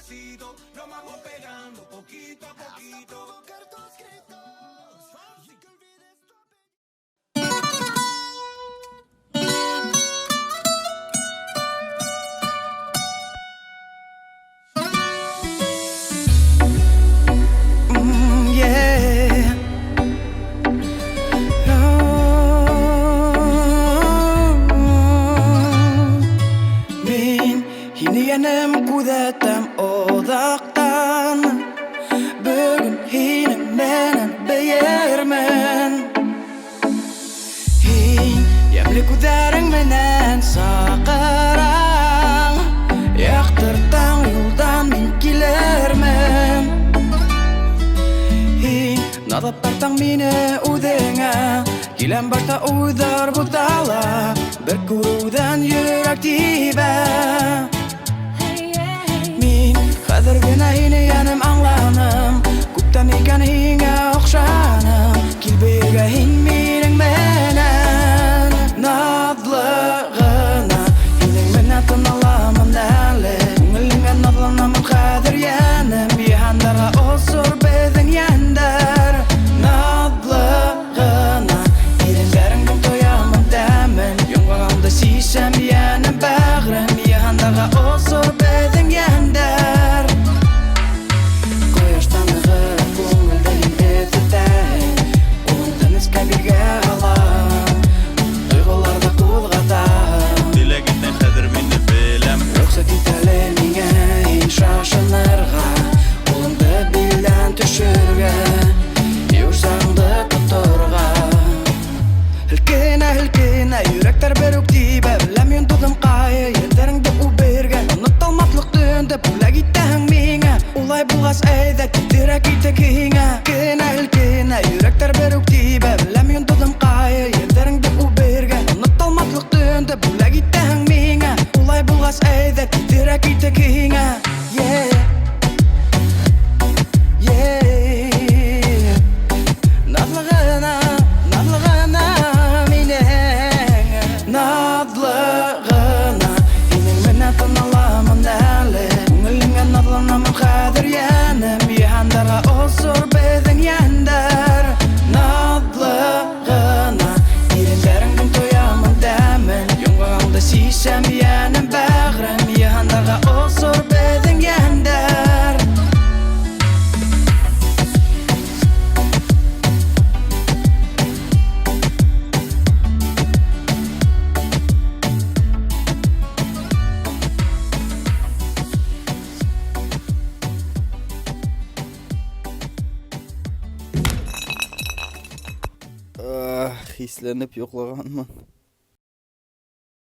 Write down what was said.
despacito, nos vamos pegando poquito a poquito. Yenem kudetem odaktan Bugün hinim menen beyermen Hin yemli kuderin menen saqaran Yaktırtan yoldan min kilermen Hin nadap tartang mine udenge Kilem başta uydar budala Bir kurudan yürek tibe Kadir gina hini yanım anlanım Kuptan ikan hinga okşanım Kilbirge hin mining menen Nadlığına Hining menen tınalamın näli Ungilingga nadlanamın kadir yanım Yihandarga osur bedin yandar Nadlığına Hiringlerin gün toyamın dämin Yongağımda sisem yanım bağrım Yihandarga osur bedin yandar Yürekler beruk tibe Bilem yuntudım qayı Yerleringde u bergen Unuttalmatlık döndü Bula gittahın minge Ulay bulgas eyde Titire gitek hinge Kine hilkine Yürekler beruk tibe Bilem yuntudım qayı Yerleringde u bergen Unuttalmatlık döndü Bula gittahın minge Ulay bulgas eyde Titire gitek hinge Yeah Yeah Nadlığına Nadlığına Hining menen tınalamın näli Ungilingga nadlanamın kadir yanım Yihandarga osur bedin yandar Nadlığına Hiringlerin gün toyamın dämin Yongağımda sisem yanım bağrım Yihandarga osur bedin yandar Hislenip yoklaganman.